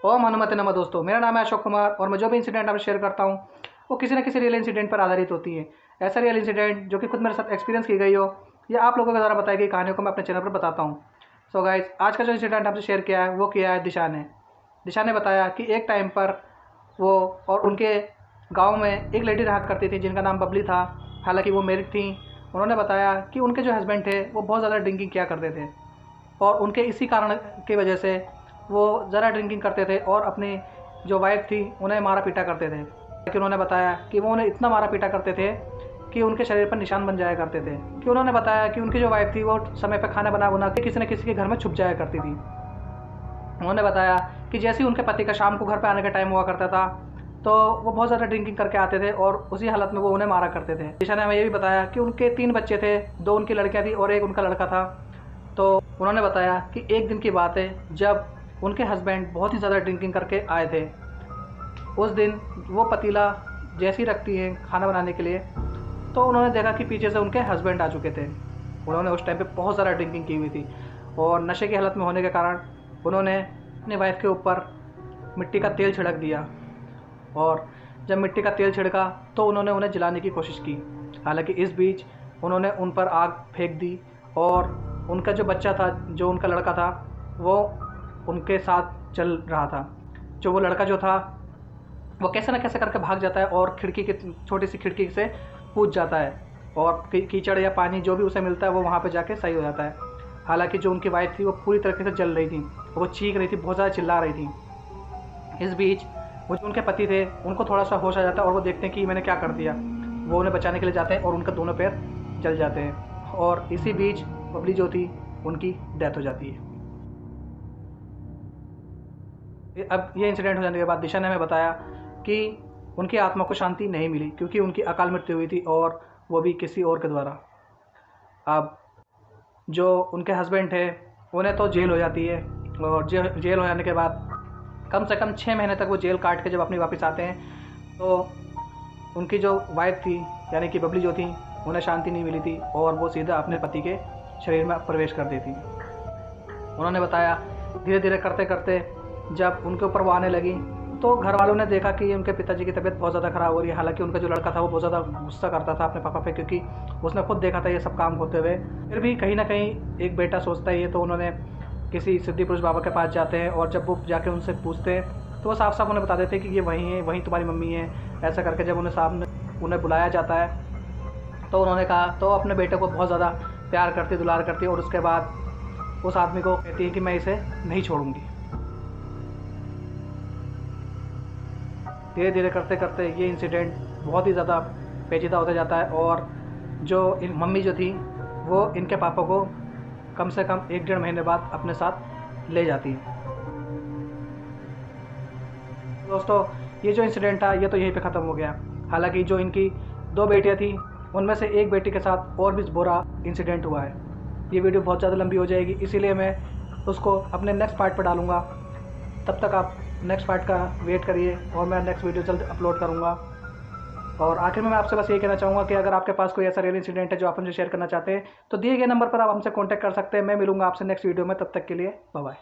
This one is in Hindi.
ओम हनुमते नमः। दोस्तों, मेरा नाम है अशोक कुमार और मैं जो भी इंसिडेंट आपसे शेयर करता हूँ वो किसी न किसी रियल इंसिडेंट पर आधारित होती है। ऐसा रियल इंसिडेंट जो कि खुद मेरे साथ एक्सपीरियंस की गई हो या आप लोगों के द्वारा बताई गई कहानियों को मैं अपने चैनल पर बताता हूँ। सो गाइस, आज का जो इंसिडेंट आपसे शेयर किया है वो किया है दिशा ने। दिशा ने बताया कि एक टाइम पर वो और उनके गाँव में एक लेडी रहा करती थी जिनका नाम बबली था। हालाँकि वो मैरिड थी। उन्होंने बताया कि उनके जो हस्बैंड थे वो बहुत ज़्यादा ड्रिंकिंग किया करते थे और उनके इसी कारण की वजह से वो ज़रा ड्रिंकिंग करते थे और अपनी जो वाइफ थी उन्हें मारा पीटा करते थे। लेकिन उन्होंने बताया कि वो उन्हें इतना मारा पीटा करते थे कि उनके शरीर पर निशान बन जाया करते थे। कि उन्होंने बताया कि उनकी जो वाइफ थी वो समय पर खाना बना के किसी न किसी के घर में छुप जाया करती थी। उन्होंने बताया कि जैसे ही उनके पति का शाम को घर पर आने का टाइम हुआ करता था तो वो बहुत ज़्यादा ड्रिंकिंग करके आते थे और उसी हालत में वो उन्हें मारा करते थे। दिशा ने हमें ये भी बताया कि उनके 3 बच्चे थे, 2 उनकी लड़कियाँ थी और 1 उनका लड़का था। तो उन्होंने बताया कि एक दिन की बात है जब उनके हस्बैंड बहुत ही ज़्यादा ड्रिंकिंग करके आए थे। उस दिन वो पतीला जैसे ही रखती हैं खाना बनाने के लिए तो उन्होंने देखा कि पीछे से उनके हस्बैंड आ चुके थे। उन्होंने उस टाइम पे बहुत ज़्यादा ड्रिंकिंग की हुई थी और नशे की हालत में होने के कारण उन्होंने अपनी वाइफ के ऊपर मिट्टी का तेल छिड़क दिया और जब मिट्टी का तेल छिड़का तो उन्होंने उन्हें जलाने की कोशिश की। हालांकि इस बीच उन्होंने उन पर आग फेंक दी और उनका जो बच्चा था, जो उनका लड़का था, वो उनके साथ चल रहा था। जो वो लड़का जो था वो कैसे न कैसे करके भाग जाता है और खिड़की की छोटी सी खिड़की से कूद जाता है और कीचड़ या पानी जो भी उसे मिलता है वो वहाँ पे जाके सही हो जाता है। हालांकि जो उनकी वाइफ थी वो पूरी तरीके से जल रही थी, वो चीख रही थी, बहुत ज़्यादा चिल्ला रही थी। इस बीच वो जो उनके पति थे उनको थोड़ा सा होश आ जाता है और वो देखते हैं कि मैंने क्या कर दिया। वो उन्हें बचाने के लिए जाते हैं और उनके दोनों पैर जल जाते हैं और इसी बीच बबली जो थी उनकी डेथ हो जाती है। अब ये इंसिडेंट हो जाने के बाद दिशा ने हमें बताया कि उनकी आत्मा को शांति नहीं मिली क्योंकि उनकी अकाल मृत्यु हुई थी और वो भी किसी और के द्वारा। अब जो उनके हस्बैंड थे उन्हें तो जेल हो जाती है और जेल हो जाने के बाद कम से कम 6 महीने तक वो जेल काट के जब अपनी वापस आते हैं तो उनकी जो वाइफ थी यानी कि बबली जो थी उन्हें शांति नहीं मिली थी और वो सीधा अपने पति के शरीर में प्रवेश कर दी थी। उन्होंने बताया धीरे धीरे करते करते जब उनके ऊपर वो आने लगी तो घर वालों ने देखा कि उनके पिताजी की तबीयत बहुत ज़्यादा ख़राब हो रही है। हालांकि उनका जो लड़का था वो बहुत ज़्यादा गुस्सा करता था अपने पापा पे क्योंकि उसने खुद देखा था ये सब काम होते हुए। फिर भी कहीं ना कहीं एक बेटा सोचता ही है तो उन्होंने किसी सिद्धि पुरुष बाबा के पास जाते हैं और जब वो जाके उनसे पूछते हैं तो वो साफ साफ उन्हें बता देते हैं कि ये वही है, वही तुम्हारी मम्मी है। ऐसा करके जब उन्हें बुलाया जाता है तो उन्होंने कहा तो अपने बेटे को बहुत ज़्यादा प्यार करती, दुलार करती और उसके बाद उस आदमी को कहती है कि मैं इसे नहीं छोड़ूंगी। धीरे धीरे करते करते ये इंसिडेंट बहुत ही ज़्यादा पेचीदा होता जाता है और जो मम्मी जो थी वो इनके पापा को कम से कम 1-1.5 महीने बाद अपने साथ ले जाती है। दोस्तों, ये जो इंसिडेंट था ये तो यहीं पे ख़त्म हो गया। हालांकि जो इनकी 2 बेटियां थी उनमें से एक बेटी के साथ और भी बुरा इंसिडेंट हुआ है। ये वीडियो बहुत ज़्यादा लंबी हो जाएगी इसलिए मैं उसको अपने नेक्स्ट पार्ट पर डालूँगा। तब तक आप नेक्स्ट पार्ट का वेट करिए और मैं नेक्स्ट वीडियो जल्द अपलोड करूँगा। और आखिर में मैं आपसे बस ये कहना चाहूँगा कि अगर आपके पास कोई ऐसा रियल इंसिडेंट है जो आप मुझे शेयर करना चाहते हैं तो दिए गए नंबर पर आप हमसे कांटेक्ट कर सकते हैं। मैं मिलूँगा आपसे नेक्स्ट वीडियो में, तब तक के लिए बाय बाय।